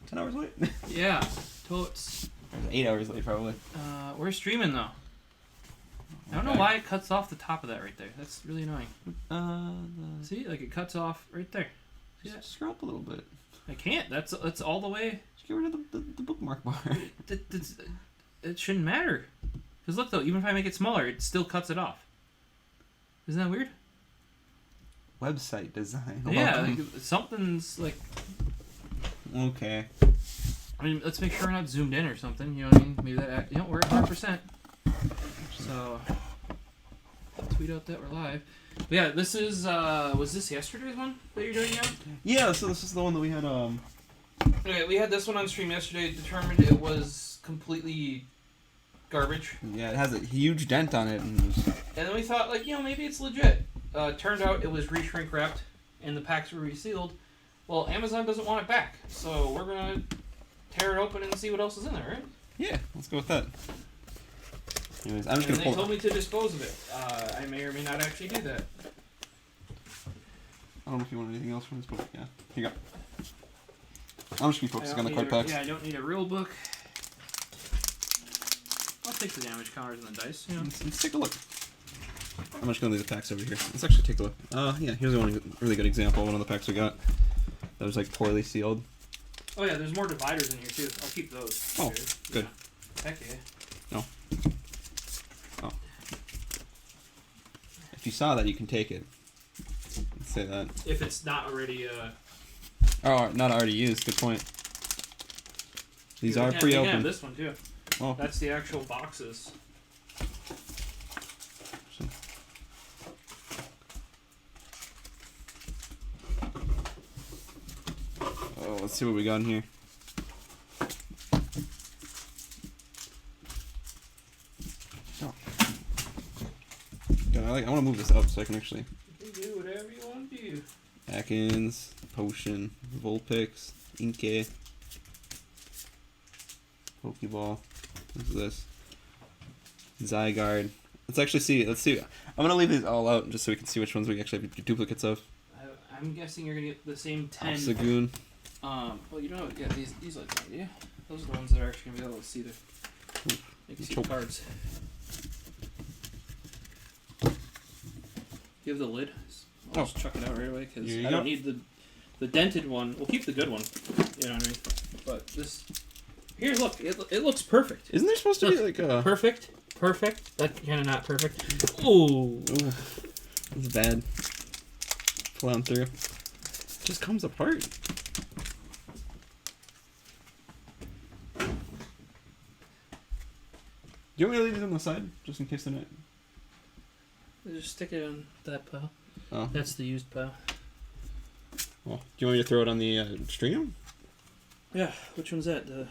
10 hours late? Yeah, totes. 8 hours late, probably. We're streaming, though. I don't know why it cuts off the top of that right there. That's really annoying. See? Like, it cuts off right there. Just scroll up a little bit. I can't. That's all the way. Just get rid of the bookmark bar. It shouldn't matter. Because look, though, even if I make it smaller, it still cuts it off. Isn't that weird? Website design. Yeah, like, something's like... Okay. I mean, let's make sure we're not zoomed in or something. You know what I mean? Maybe that... You know, we're at 100%. So... Tweet out that we're live. But yeah, this is... was this yesterday's one that you're doing now? Yeah, so this is the one that we had... Okay, we had this one on stream yesterday. Determined it was completely garbage. Yeah, it has a huge dent on it. And then we thought, like, you know, maybe it's legit. Turned out it was re-shrink wrapped and the packs were resealed. Well, Amazon doesn't want it back, so we're going to tear it open and see what else is in there, right? Yeah, let's go with that. Anyways, I'm just going to pull... They told me to dispose of it. I may or may not actually do that. I don't know if you want anything else from this book. Yeah, here you go. I'm just going to be focusing on the card packs. Yeah, I don't need a real book. I'll take the damage counters and the dice, you know. Let's take a look. I'm just going to leave the packs over here. Let's actually take a look. Yeah, here's one really good example. One of the packs we got that was like poorly sealed. Oh yeah, there's more dividers in here too. I'll keep those. Oh, good. Yeah. Heck yeah. No. Oh. If you saw that, you can take it. Let's say that. If it's not already... Oh, not already used. Good point. These are pre-opened. You can have this one too. Oh. That's the actual boxes. Oh, let's see what we got in here. Oh. God, I want to move this up so I can actually... You can do whatever you want to do. Atkins, Potion, Vulpix, Inkay, Pokeball. What's this? Zygarde. Let's see. I'm going to leave these all out just so we can see which ones we actually have duplicates of. I'm guessing you're going to get the same 10. Obstagoon. Well, you know, yeah, these look good, yeah. Those are the ones that are actually going to be able to see the cards. You have the lid? I'll just chuck it out right away because I don't need the dented one. We'll keep the good one. You know what I mean? But this... Here, look. It looks perfect. Isn't there supposed to be like a... Perfect. That's kind of not perfect. Ooh. That's bad. Plowing through. It just comes apart. Do you want me to leave these on the side, just in case they're not... Just stick it on that pile. Oh. That's the used pile. Well, do you want me to throw it on the stream? Yeah, which one's that? The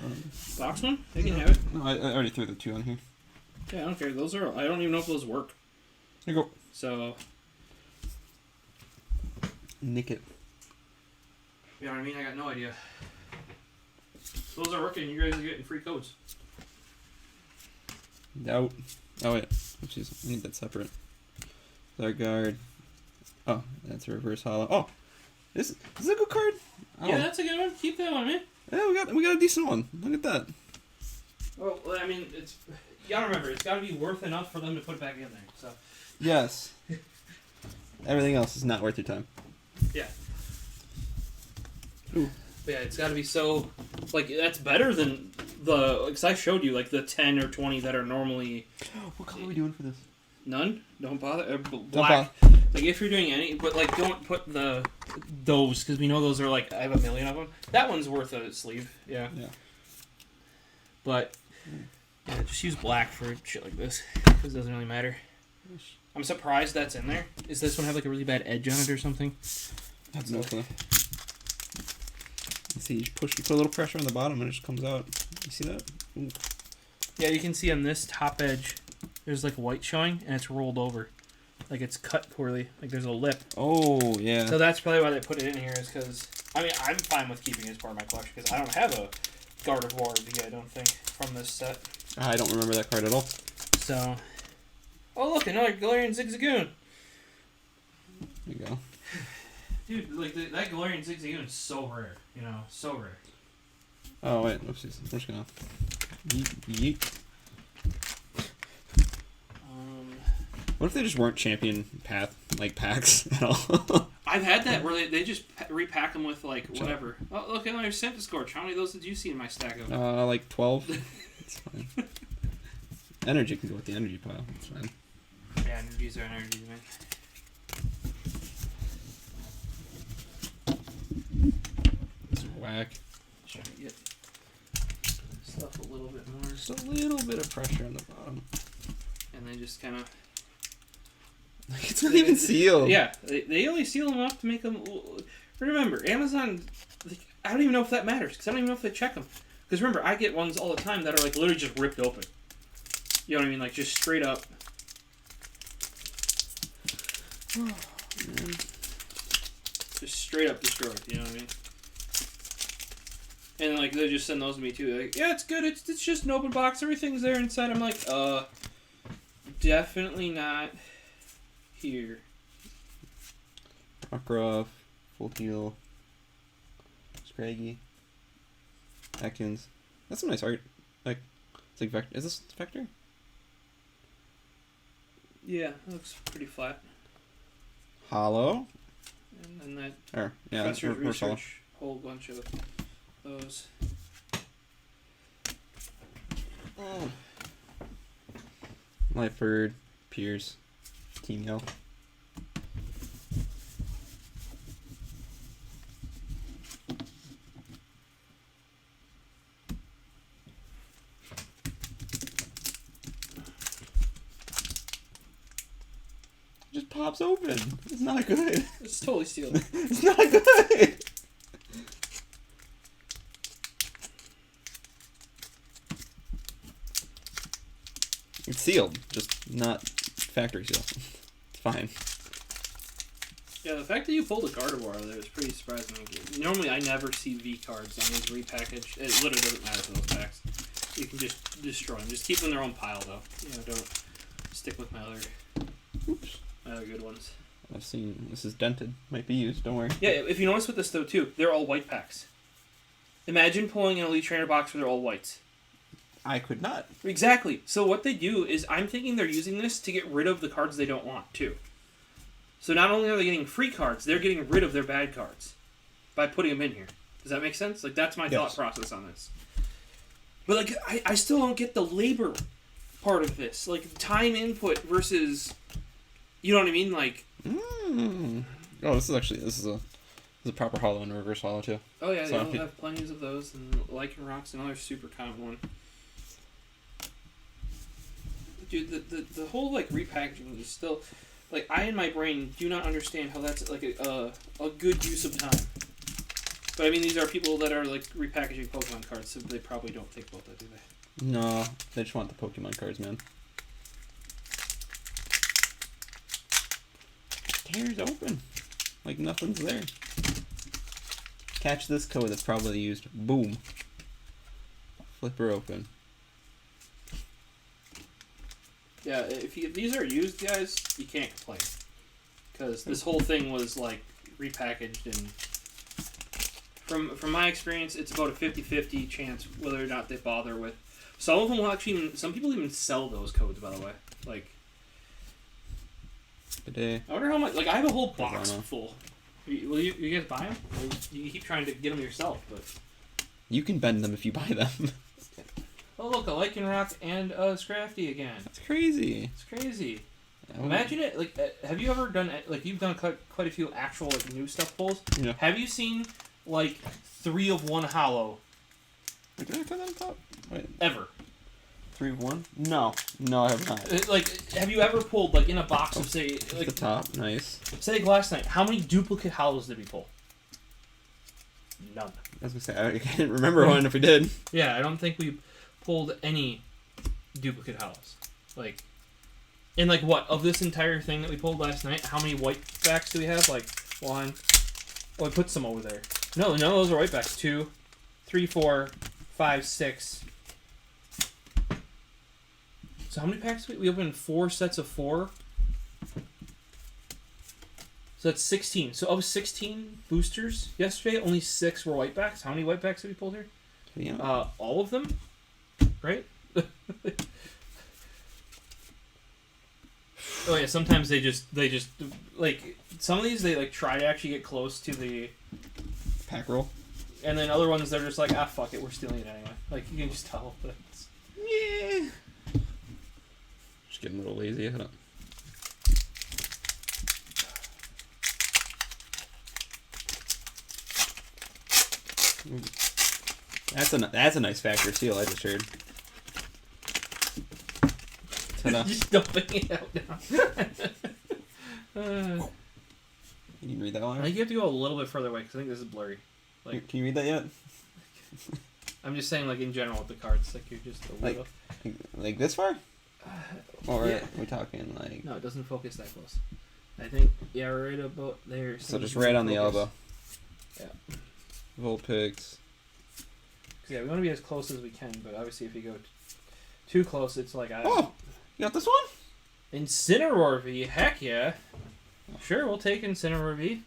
box one? I can have it. No, I already threw the two on here. Yeah, I don't care. Those are... I don't even know if those work. There you go. So... Nick it. You know what I mean? I got no idea. Those are working. You guys are getting free codes. Out. Oh, wait. Jeez, I need that separate. Zygarde. Oh, that's a reverse hollow. Oh! Is this a good card? Oh. Yeah, that's a good one. Keep that one, man. Yeah, we got a decent one. Look at that. Well, I mean, you gotta remember, it's gotta be worth enough for them to put it back in there, so... Yes. Everything else is not worth your time. Yeah. Ooh. But yeah, it's gotta be so... Like, that's better than the... Because I showed you, like, the 10 or 20 that are normally... What color are we doing for this? None? Don't bother? Black. Don't bother. Like, if you're doing any... But, like, don't put those, because we know those are, like... I have a million of them. That one's worth a sleeve. Yeah. But... Yeah, just use black for shit like this, because it doesn't really matter. I'm surprised that's in there. Does this one have like a really bad edge on it or something? That's no clue. See, you put a little pressure on the bottom and it just comes out. You see that? Ooh. Yeah, you can see on this top edge, there's like white showing and it's rolled over. Like it's cut poorly. Like there's a lip. Oh, yeah. So that's probably why they put it in here is because, I mean, I'm fine with keeping it as part of my collection because I don't have a Guard of War V, I don't think, from this set. I don't remember that card at all. So, oh look, another Galarian Zigzagoon. There you go. Dude, like that Galarian Zigzagoon is so rare, you know, so rare. Oh wait, oopsies. I'm just gonna yeet. What if they just weren't champion packs at all? I've had that where they just repack them with like whatever. Oh, look at my Santa Scorch. How many of those did you see in my stack of? Like 12. It's fine. Energy can go with the energy pile. It's fine. Yeah, energies are energies, man. It's whack. Try to get stuff a little bit more. Just a little bit of pressure on the bottom. And they just kind of... It's not even sealed. Yeah, they only seal them up to make them... Remember, Amazon... I don't even know if that matters, because I don't even know if they check them. Because remember, I get ones all the time that are like literally just ripped open. You know what I mean? Like just straight up. Oh, man. Just straight up destroyed. You know what I mean? And like they just send those to me too. Like, yeah, it's good. It's just an open box. Everything's there inside. I'm like, definitely not here. Rockruff, Full Heal, Scraggy, Atkins. That's some nice art. Like, it's like Vector. Is this Vector? Yeah, it looks pretty flat. Hollow. And then that Professor's Research, whole bunch of those. Oh. Lightbird, Pierce, Team Yell. Just pops open. It's not good. It's totally sealed. It's not good. It's sealed, just not factory seal. It's fine. Yeah, the fact that you pulled a Gardevoir out of there is pretty surprising. Normally, I never see V cards on these repackaged. It literally doesn't matter for those packs. You can just destroy them. Just keep them in their own pile, though. You know, don't stick with my other good ones. I've seen this is dented. Might be used. Don't worry. Yeah, if you notice with this though too, they're all white packs. Imagine pulling an Elite Trainer box where they're all whites. I could not. Exactly. So what they do is, I'm thinking they're using this to get rid of the cards they don't want too. So not only are they getting free cards, they're getting rid of their bad cards by putting them in here. Does that make sense? Like that's my thought process on this. But like, I still don't get the labor part of this. Like time input versus, you know what I mean? Like. Oh, this is a proper hollow and reverse hollow too. Oh yeah, so, they'll have plenty of those, and Lichen Rock's another super common one. Dude, the whole like repackaging is still, like, I in my brain do not understand how that's like a good use of time. But I mean, these are people that are like repackaging Pokemon cards, so they probably don't think about that, do they? No, they just want the Pokemon cards, man. Tears open, like nothing's there. Catch this code that's probably used. Boom. Flipper open. Yeah, if these are used, guys, you can't complain. Because this whole thing was, like, repackaged, and from my experience, it's about a 50-50 chance whether or not they bother with. Some of them will actually, some people even sell those codes, by the way. Like, today. I wonder how much, like, I have a whole box full. Will you guys buy them? Or you keep trying to get them yourself, but... You can bend them if you buy them. Oh, look, a Lichen Rock and a Scrafty again. That's crazy. It's crazy. Yeah, Imagine it, like, have you ever done, like, you've done quite a few actual, like, new stuff pulls? Yeah. Have you seen, like, 3 of 1 hollow? Wait, did I put that on top? Wait. Ever? 3 of 1? No. No, I have not. Like, have you ever pulled, like, in a box of, say, like... the top, nice. Say, last night, how many duplicate hollows did we pull? None. I was gonna say, I can't remember one if we did. Yeah, I don't think we pulled any duplicate hollows. Like, and like what, of this entire thing that we pulled last night, how many white backs do we have? Like, 1. Oh, I put some over there. No, none of those are white backs. 2, 3, 4, 5, 6. So how many packs we opened? 4 sets of 4. So that's 16. So of 16 boosters yesterday, only 6 were white backs. How many white backs have we pulled here? Yeah. All of them, right? Oh yeah, sometimes they just like some of these they like try to actually get close to the pack roll, and then other ones they're just like fuck it, we're stealing it anyway. Like you can just tell that it's... Yeah. Just getting a little lazy. That's a nice factory seal I just heard. Just dumping it out now. Can you read that one? I think you have to go a little bit further away because I think this is blurry. Like, can you read that yet? I'm just saying, like in general with the cards, like you're just a little. Like this far? Or yeah. we're talking like... No, it doesn't focus that close. I think, yeah, right about there. So just right on the elbow. Yeah. Vulpix. Yeah, we want to be as close as we can, but obviously if you go too close, it's like... Oh! You got this one? Incineroar V, heck yeah. Sure, we'll take Incineroar V.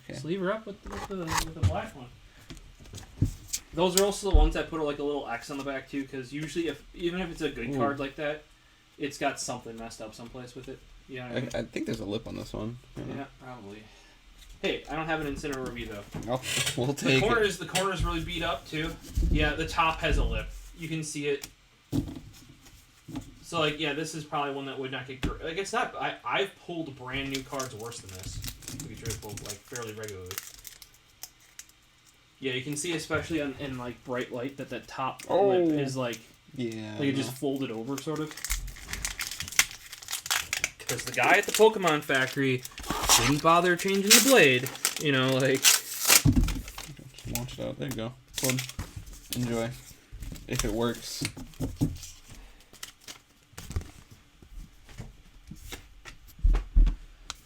Okay. Sleeve her up with the black one. Those are also the ones that put like a little X on the back too, because usually even if it's a good card like that, it's got something messed up someplace with it. Yeah. You know I think there's a lip on this one. Yeah, probably. Hey, I don't have an Incineroar V though. Oh, we'll take it. The corner's really beat up too. Yeah, the top has a lip. You can see it. So like, yeah, this is probably one that would not get like. It's not. I've pulled brand new cards worse than this. To be truthful, like fairly regularly. Yeah, you can see especially in like bright light that top lip is like it just folded over sort of. Because the guy at the Pokemon factory didn't bother changing the blade. You know, like. Just launch it out. There you go. Fun. Enjoy. If it works.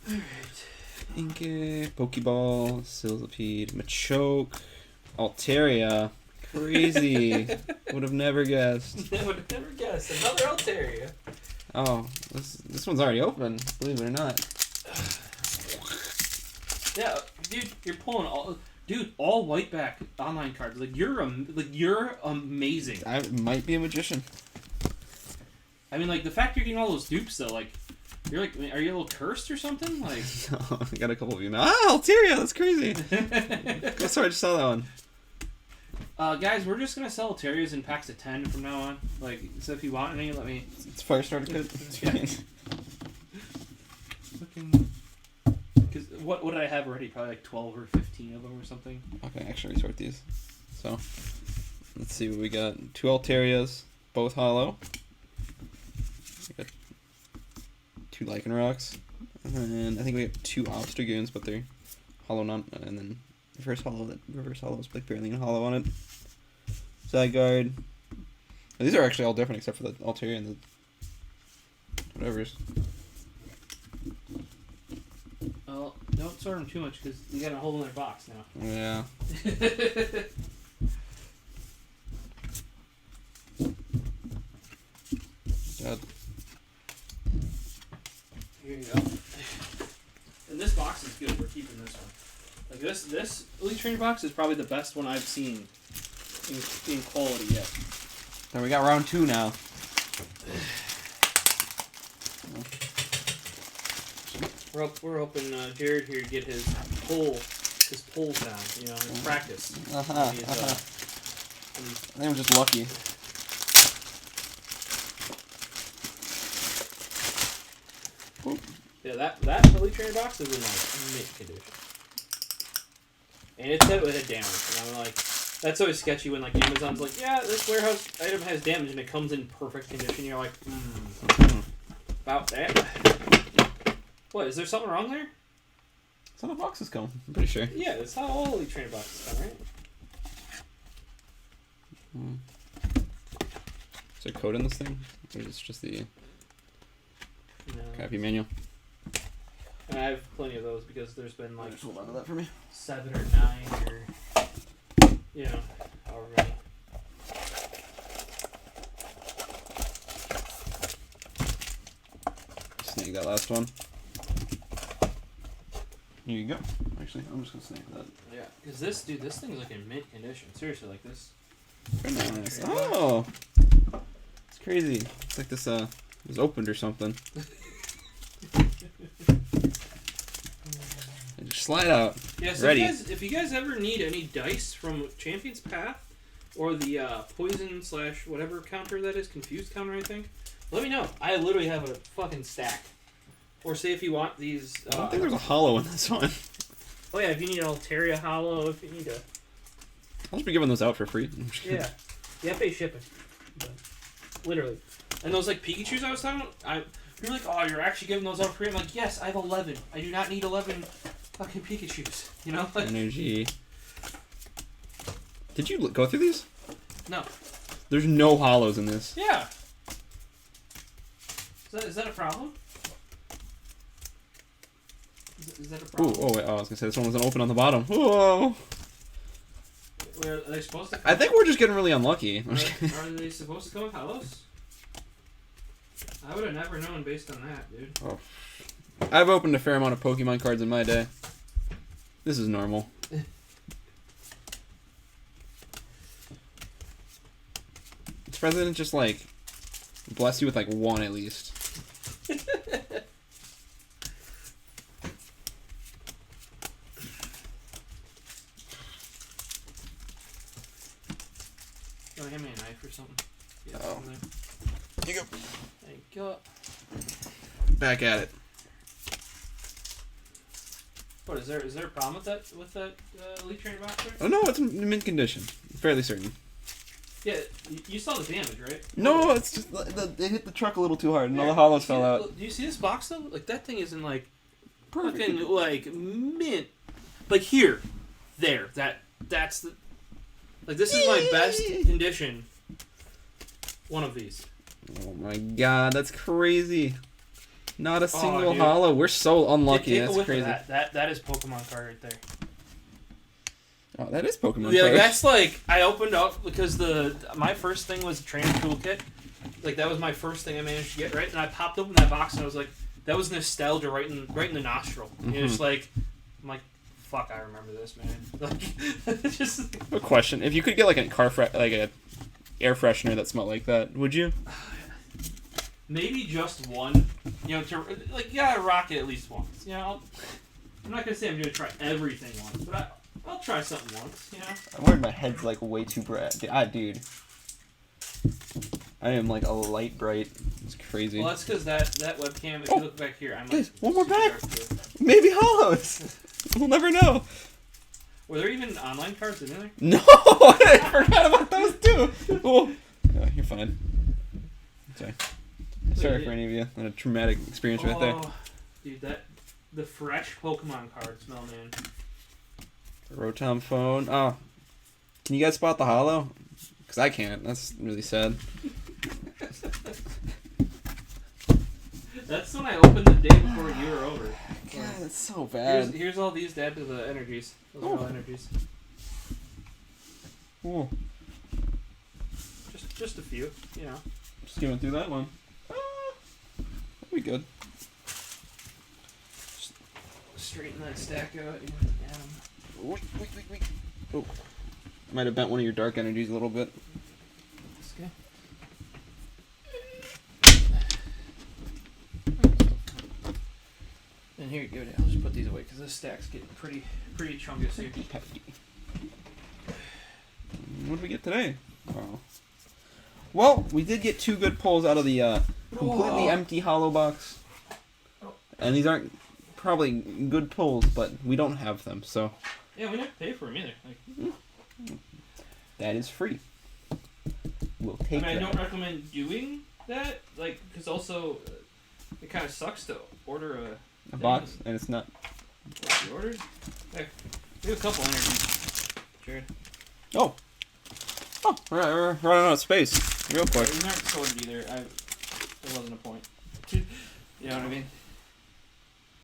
Alright. Inkay, Pokeball, Silzipede, Machoke, Altaria. Crazy. Would have never guessed. Would have never guessed. Another Altaria. Oh, this one's already open, believe it or not. Yeah, dude, you're pulling all white back online cards. Like you're amazing. I might be a magician. I mean, like the fact you're getting all those dupes though, like you're like, are you a little cursed or something? Like, no, I got a couple of emails. Ah, Altaria, that's crazy. Oh, sorry, I just saw that one. Guys, we're just gonna sell Alterias in packs of 10 from now on. Like, so if you want any, let me. It's fire starter kit. It's fine. Because what did I have already? Probably like 12 or 15 of them or something. Okay, actually resort these. So, let's see what we got. 2 Altarias, both hollow. We got 2 Lycanrocs. And then I think we have 2 Obstagoons, but they're hollow non. And then reverse hollow is like barely a hollow on it. Zygarde. These are actually all different except for the Altaria and the whatever's. Well, don't sort them too much because you got a hole in their box now. Yeah. God. Here you go. And this box is good. We're keeping this one. Like this Elite Trainer box is probably the best one I've seen in quality yet. So we got round 2 now. We're hoping Jared here to get his pulls down. You know, his practice. I think I'm just lucky. Yeah, that Elite Trainer box is in like mint condition. And it said it had damage, and I'm like, that's always sketchy when like Amazon's like, yeah, this warehouse item has damage, and it comes in perfect condition. You're like, about that. What, is there something wrong there? That's how the boxes come, I'm pretty sure. Yeah, that's how all Elite Trainer boxes come, right? Is there code in this thing? Or is it just the crappy manual? And I have plenty of those because there's been like just hold on to that for me. 7 or 9 or you know, however many. Snag that last one. Here you go. Actually, I'm just gonna snag that. Yeah, because this thing's like in mint condition. Seriously, like this. Very nice. Oh, it's crazy. It's like this was opened or something. And just slide out. Yeah, so Ready. if you guys ever need any dice from Champion's Path or the poison / whatever counter that is, confused counter, I think, let me know. I literally have a fucking stack. Or say if you want these. I don't think there's a hollow in this one. Oh yeah, if you need an Altaria hollow, if you need a. I'll just be giving those out for free. Yeah, you have to pay shipping. But, literally. And those like Pikachus I was talking about, you're like, oh, you're actually giving those out for free. I'm like, yes, I have 11. I do not need 11 fucking Pikachus. You know? Like, Energy. Did you go through these? No. There's no hollows in this. Yeah. Is that a problem? Is that a problem? Ooh, oh wait, I was gonna say this one wasn't open on the bottom. Whoa. Are they supposed to come I think we're just getting really unlucky. Are they supposed to come with hollows? I would have never known based on that, dude. Oh. I've opened a fair amount of Pokemon cards in my day. This is normal. This president just like bless you with like one at least. Oh, hand me a knife or something. Yeah, oh. There you go. Thank you. Back at it. What is there a problem with that Elite Trainer box there? Oh no, it's in mint condition. Fairly certain. Yeah, you saw the damage, right? No, it's just they hit the truck a little too hard and all the hollows fell out. Do you see this box though? Like that thing is in like Perfect. fucking like mint. Like here, there. That's the. Like this is my best condition. One of these. Oh my god, that's crazy. Not a single dude. hollow. We're so unlucky. Take a That's whiff crazy. of that is Pokemon card right there. Oh, that is Pokemon Yeah, card. that's like I opened up because my first thing was training toolkit. Like that was my first thing I managed to get right, and I popped open that box and I was like, that was nostalgia right in the nostril. Mm-hmm. And it's like, I'm like, fuck, I remember this, man. Like, just A question: if you could get like a like a air freshener that smelled like that, would you? maybe just one. You know, you gotta rock it at least once. You know, I'm not gonna say I'm gonna try everything once, but I'll try something once. You know. I'm worried my head's like way too bright. Dude. I am like a light bright. It's crazy. Well, that's because that webcam. If you look back here, I'm like guys, one more super pack. dark too. Maybe hollows. We'll never know. Were there even online cards in there? No, I forgot about those too. Oh, you're fine. Sorry. Sorry for any of you. Not a traumatic experience right there. Dude, the fresh Pokemon card smell, man. Rotom phone. Oh, can you guys spot the hollow? Because I can't. That's really sad. That's when I opened the day before you were over. God, that's so bad. Here's all these to add to the energies. Those are all energies. Cool. Just a few, you know. Just skimming through that one. That'll be good. Just straighten that stack out and add them. Wait. Oh. Might have bent one of your dark energies a little bit. That's good. And here you go. I'll just put these away because this stack's getting pretty chungus here. What did we get today? Oh. Well, we did get 2 good pulls out of the completely empty hollow box. And these aren't probably good pulls, but we don't have them, so. Yeah, we didn't pay for them either. Like, that is free. We'll take I that. don't recommend doing that, like, because also it kind of sucks to order A box, and it's not. What you ordered? Hey, we have a couple energies. Jared. Oh, we're running out of space. Real quick. These aren't sorted either. There wasn't a point. You know what I mean?